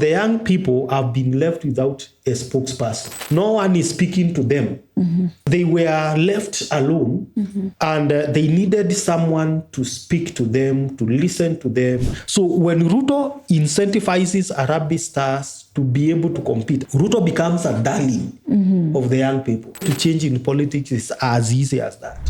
the young people have been left without a spokesperson. No one is speaking to them. They were left alone, and they needed someone to speak to them, to listen to them. So when Ruto incentivizes Harambee Stars to be able to compete, Ruto becomes a darling of the young people. To change in politics is as easy as that.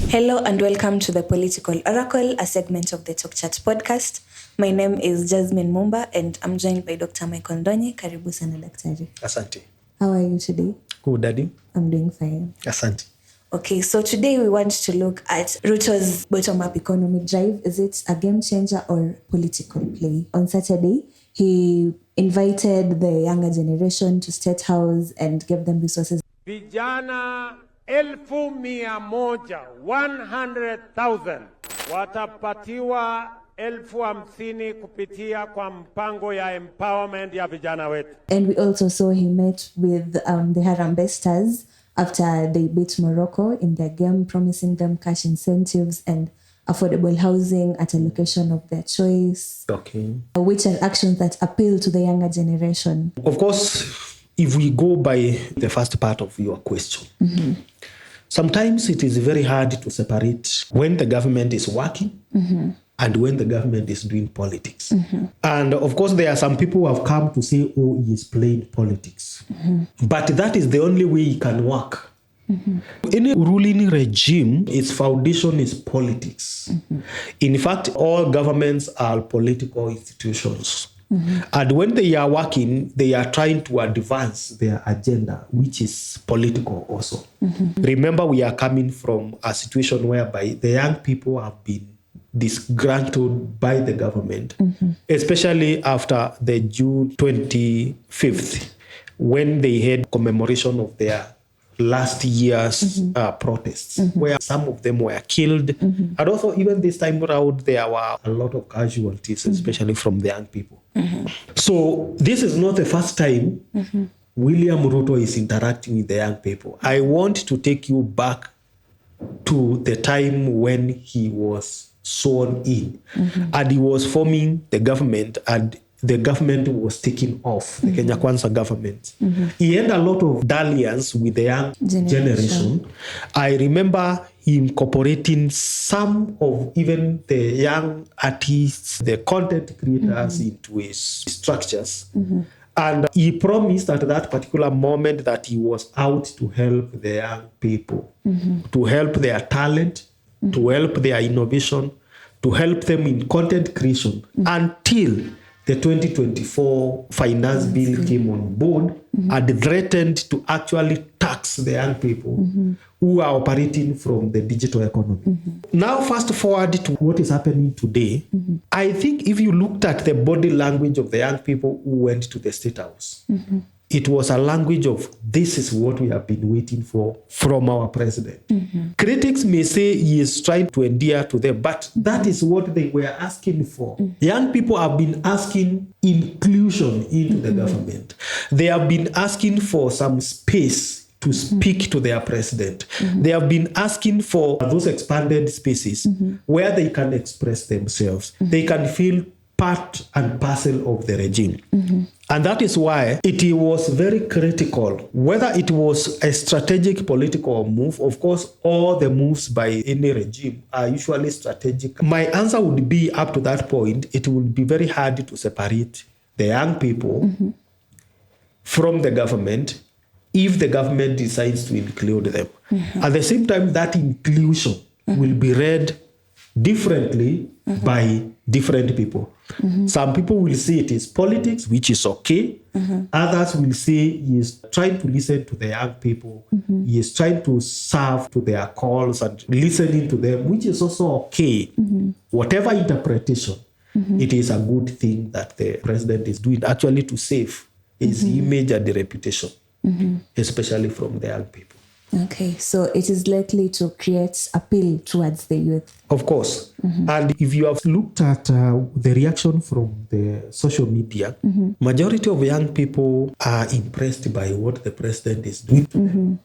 Hello and welcome to the Political Oracle, a segment of the Talk Chat podcast. My name is Jasmine Mumba and I'm joined by Dr. Michael Ndonye. Karibu sana daktari. Asante. How are you today? Good, Daddy. I'm doing fine. Asante. Okay, so today we want to look at Ruto's bottom-up economic drive. Is it a game changer or political play? On Saturday, he invited the younger generation to State House and gave them resources. Vijana 100,000 watapatiwa 50,000 kupitia kwa mpango ya empowerment ya vijana wetu. And we also saw he met with the Harambee Stars after they beat Morocco in their game, promising them cash incentives and affordable housing at a location of their choice. Okay. Which are actions that appeal to the younger generation. Of course, if we go by the first part of your question, sometimes it is very hard to separate when the government is working and when the government is doing politics. And of course, there are some people who have come to say, oh, he is playing politics. But that is the only way he can work. Any ruling regime, its foundation is politics. In fact, all governments are political institutions. And when they are working, they are trying to advance their agenda, which is political also. Remember, we are coming from a situation whereby the young people have been disgruntled by the government, especially after the June 25th, when they had commemoration of their last year's protests, where some of them were killed. And also, even this time around, there were a lot of casualties, especially from the young people. So this is not the first time William Ruto is interacting with the young people. I want to take you back to the time when he was sworn in and he was forming the government, and the government was taking off, the �KEnyans government. He had a lot of dalliance with the young generation. I remember him incorporating some of even the young artists, the content creators into his structures. And he promised at that particular moment that he was out to help the young people, to help their talent, to help their innovation, to help them in content creation until the 2024 finance bill came on board and threatened to actually tax the young people who are operating from the digital economy. Now, fast forward to what is happening today. I think if you looked at the body language of the young people who went to the State House, it was a language of, this is what we have been waiting for from our president. Critics may say he is trying to endear to them, but that is what they were asking for. Young people have been asking inclusion into the government. They have been asking for some space to speak to their president. They have been asking for those expanded spaces where they can express themselves. They can feel part and parcel of the regime. And that is why it was very critical, whether it was a strategic political move. Of course, all the moves by any regime are usually strategic. My answer would be, up to that point, it would be very hard to separate the young people from the government if the government decides to include them. At the same time, that inclusion will be read differently by different people. Some people will say it is politics, which is okay. Others will say he is trying to listen to the young people. He is trying to serve to their calls and listening to them, which is also okay. Whatever interpretation, it is a good thing that the president is doing actually to save his image and the reputation, especially from the young people. Okay, so it is likely to create appeal towards the youth. Of course. And if you have looked at the reaction from the social media, majority of young people are impressed by what the president is doing to them.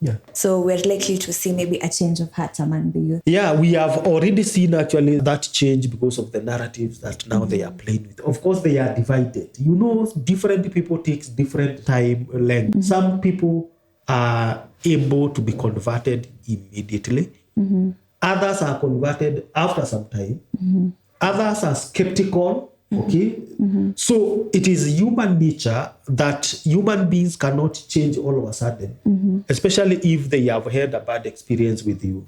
Yeah. So we're likely to see maybe a change of heart among the youth. Yeah, we have already seen actually that change because of the narratives that now they are playing with. Of course, they are divided. You know, different people takes different time length. Some people are able to be converted immediately. Others are converted after some time. Others are skeptical. Okay. So it is human nature that human beings cannot change all of a sudden, especially if they have had a bad experience with you.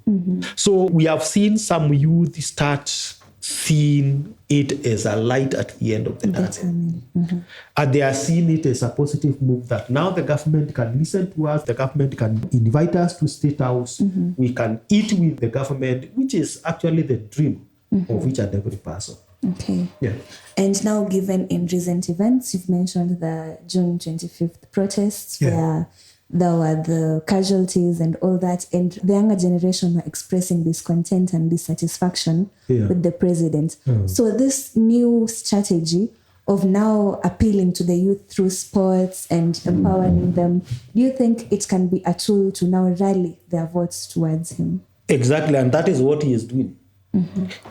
So we have seen some youth start seeing it as a light at the end of the tunnel. And they are seeing it as a positive move that now the government can listen to us, the government can invite us to State House, we can eat with the government, which is actually the dream of each and every person. Okay. Yeah. And now, given in recent events, you've mentioned the June 25th protests where there were the casualties and all that, and the younger generation were expressing discontent and dissatisfaction with the president. So this new strategy of now appealing to the youth through sports and empowering them, do you think it can be a tool to now rally their votes towards him? Exactly, and that is what he is doing.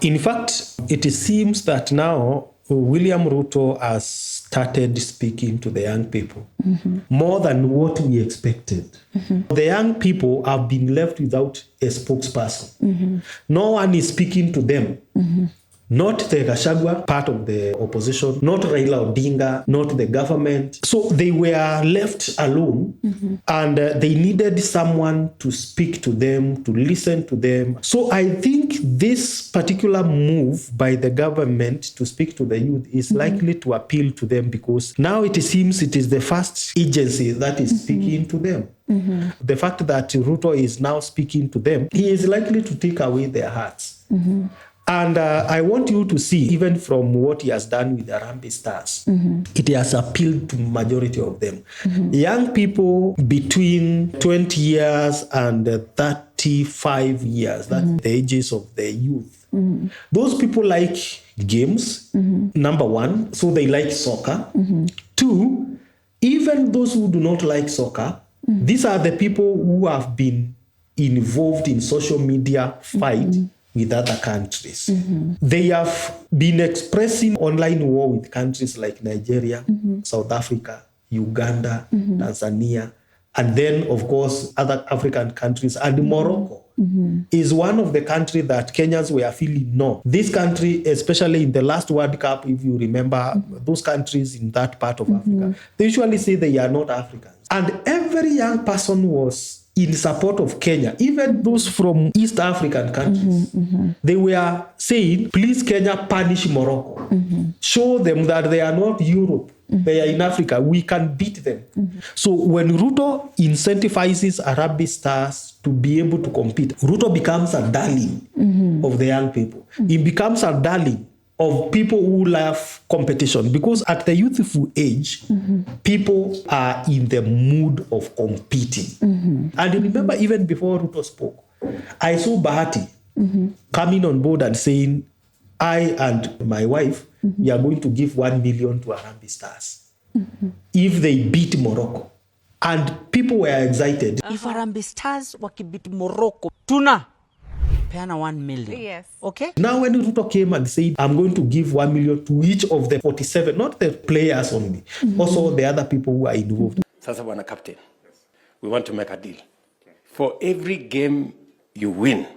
In fact, it seems that now William Ruto has started speaking to the young people more than what we expected. The young people have been left without a spokesperson. No one is speaking to them. Not the 𝐂𝐨𝐥𝐢𝐭𝐢𝐜, part of the opposition, not Raila Odinga, not the government. So they were left alone and they needed someone to speak to them, to listen to them. So I think this particular move by the government to speak to the youth is likely to appeal to them because now it seems it is the first agency that is speaking to them. The fact that Ruto is now speaking to them, he is likely to take away their hearts. And I want you to see, even from what he has done with the Harambee Stars, it has appealed to majority of them. Young people between 20 years and 35 years, that's the ages of the youth. Those people like games, number one, so they like soccer. Two, even those who do not like soccer, these are the people who have been involved in social media fight with other countries. They have been expressing online war with countries like Nigeria, South Africa, Uganda, Tanzania, and then, of course, other African countries. And Morocco is one of the countries that Kenyans were feeling, no. This country, especially in the last World Cup, if you remember, those countries in that part of Africa, they usually say they are not Africans. And every young person was in support of Kenya, even those from East African countries. They were saying, please Kenya, punish Morocco. Show them that they are not Europe. They are in Africa. We can beat them. So when Ruto incentivizes Harambee Stars to be able to compete, Ruto becomes a darling of the young people. He becomes a darling of people who love competition, because at the youthful age, people are in the mood of competing. And remember, even before Ruto spoke, I saw Bahati coming on board and saying, I and my wife, we are going to give 1 million to Harambee Stars if they beat Morocco. And people were excited. If Harambee Stars wakibit Morocco, tuna peana 1 million. Yes. Okay? Now when Ruto came and said, I'm going to give 1 million to each of the 47, not the players only, also the other people who are involved. Sasa Bwana Captain, we want to make a deal. For every game you win,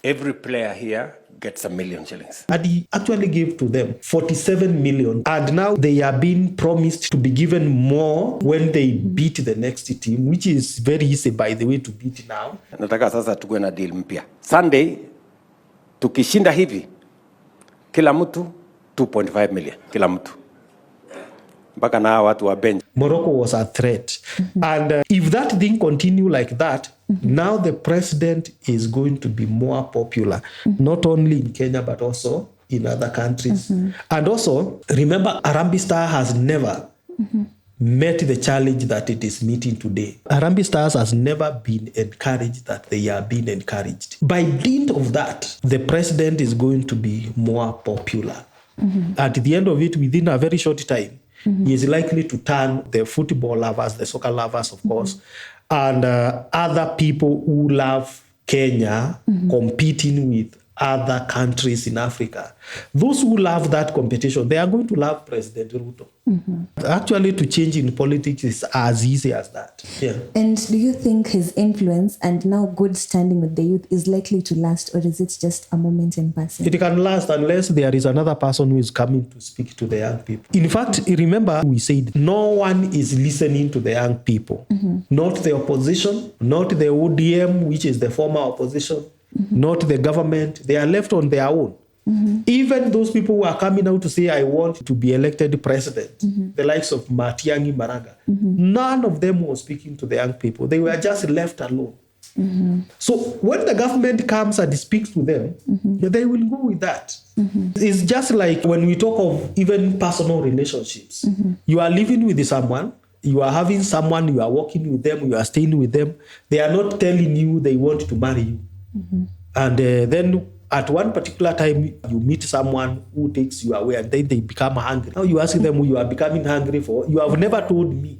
every player here gets $1 million. And he actually gave to them 47 million. And now they are being promised to be given more when they beat the next team, which is very easy, by the way, to beat now. Nataka sasa tuwe na deal mpya. Sunday, tukishinda hivi, kila mtu 2.5 million. Kila mtu. Mpaka na watu wa bench. Morocco was a threat. And if that thing continue like that, now the president is going to be more popular, not only in Kenya, but also in other countries. And also, remember, Harambee Star has never met the challenge that it is meeting today. Harambee Stars has never been encouraged that they are being encouraged. By dint of that, the president is going to be more popular. At the end of it, within a very short time, he is likely to turn the football lovers, the soccer lovers, of course, and other people who love Kenya competing with other countries in Africa. Those who love that competition, they are going to love President Ruto. Actually, to change in politics is as easy as that. Yeah. And do you think his influence and now good standing with the youth is likely to last, or is it just a moment in passing? It can last unless there is another person who is coming to speak to the young people. In fact, remember we said no one is listening to the young people. Not the opposition, not the ODM, which is the former opposition, not the government. They are left on their own. Even those people who are coming out to say, I want to be elected president, the likes of Matiang'i Maraga, none of them was speaking to the young people. They were just left alone. So when the government comes and speaks to them, they will go with that. It's just like when we talk of even personal relationships. You are living with someone, you are having someone, you are working with them, you are staying with them. They are not telling you they want to marry you. And then at one particular time, you meet someone who takes you away and then they become hungry. Now you ask them who you are becoming hungry for. You have never told me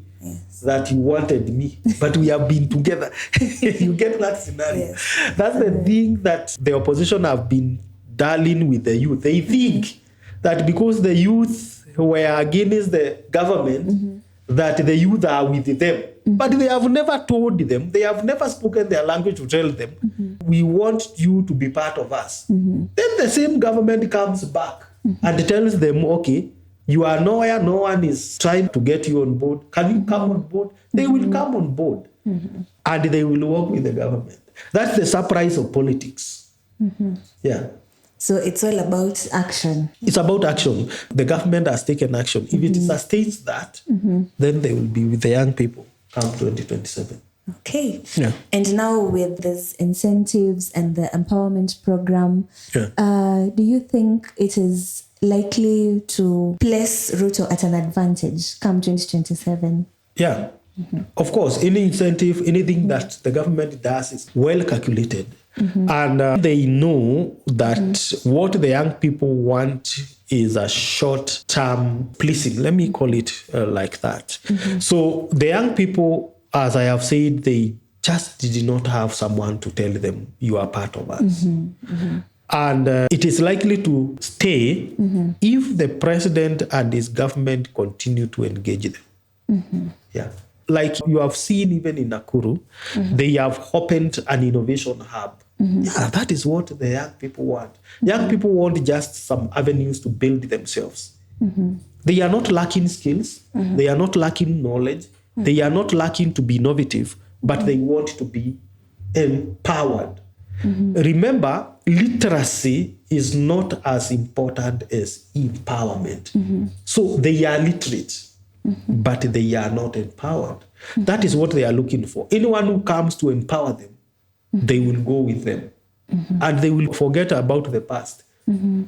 that you wanted me, but we have been together. You get that scenario. That's the thing that the opposition have been dealing with the youth. They think that because the youth were against the government, that the youth are with them. But they have never told them, they have never spoken their language to tell them, we want you to be part of us. Then the same government comes back and tells them, okay, you are nowhere, no one is trying to get you on board. Can you come on board? They will come on board and they will work with the government. That's the surprise of politics. Yeah. So it's all about action. It's about action. The government has taken action. If it sustains that, then they will be with the young people come 2027. Okay. Yeah. And now with these incentives and the empowerment program, do you think it is likely to place Ruto at an advantage come 2027? Yeah. Of course, any incentive, anything that the government does is well calculated. And they know that what the young people want is a short-term pleasing. Let me call it like that. So the young people, as I have said, they just did not have someone to tell them, you are part of us. And it is likely to stay if the president and his government continue to engage them. Yeah. Like you have seen even in Nakuru, they have opened an innovation hub. Yeah, that is what the young people want. Young people want just some avenues to build themselves. They are not lacking skills. They are not lacking knowledge. They are not lacking to be innovative, but they want to be empowered. Remember, literacy is not as important as empowerment. So they are literate, but they are not empowered. That is what they are looking for. Anyone who comes to empower them, they will go with them. And they will forget about the past.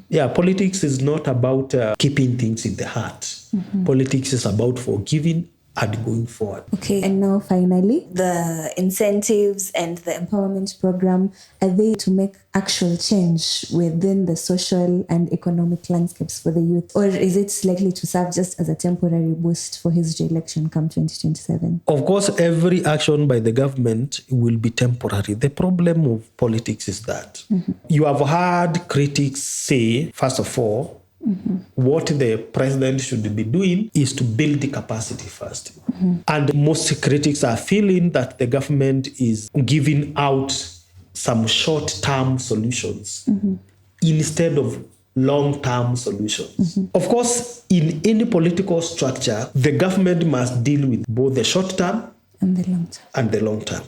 Yeah, politics is not about keeping things in the heart. Politics is about forgiving and going forward. Okay, and now finally, the incentives and the empowerment program, are they to make actual change within the social and economic landscapes for the youth? Or is it likely to serve just as a temporary boost for his re-election come 2027? Of course, every action by the government will be temporary. The problem of politics is that you have heard critics say, first of all, what the president should be doing is to build the capacity first. And most critics are feeling that the government is giving out some short-term solutions instead of long-term solutions. Of course, in any political structure, the government must deal with both the short-term and the long-term.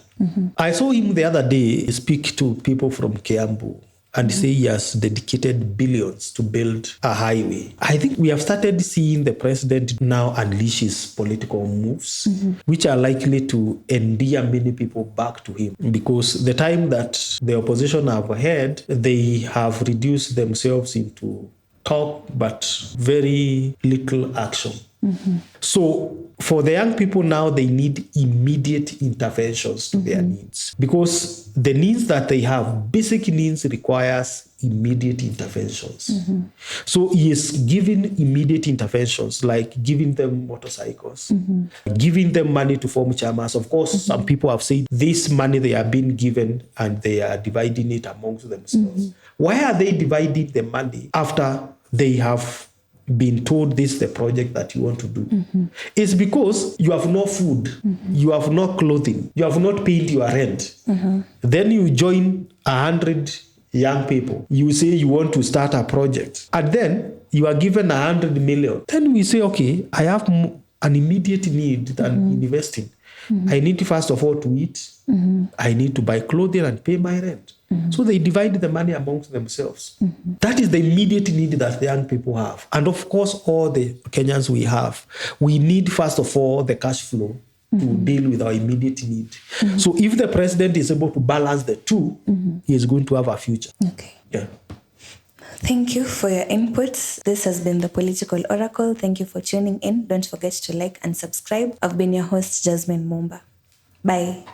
I saw him the other day speak to people from Kiambu and say he has dedicated billions to build a highway. I think we have started seeing the president now unleash his political moves, which are likely to endear many people back to him. Because the time that the opposition have had, they have reduced themselves into talk, but very little action. So for the young people now, they need immediate interventions to their needs, because the needs that they have, basic needs, requires immediate interventions. So he is giving immediate interventions, like giving them motorcycles, giving them money to form chamas. Of course, some people have said this money they are being given and they are dividing it amongst themselves. Why are they dividing the money after they have been told this is the project that you want to do? It's because you have no food, you have no clothing, you have not paid your rent. Then you join 100 young people. You say you want to start a project, and then you are given 100 million. Then we say, okay, I have an immediate need than investing. I need first of all to eat. I need to buy clothing and pay my rent. So they divide the money amongst themselves. That is the immediate need that the young people have. And of course, all the Kenyans we have, we need first of all the cash flow to deal with our immediate need. So if the president is able to balance the two, he is going to have a future. Okay. Yeah. Thank you for your inputs. This has been the Political Oracle. Thank you for tuning in. Don't forget to like and subscribe. I've been your host, 𝐏𝐨𝐥𝐢𝐭𝐡. Bye.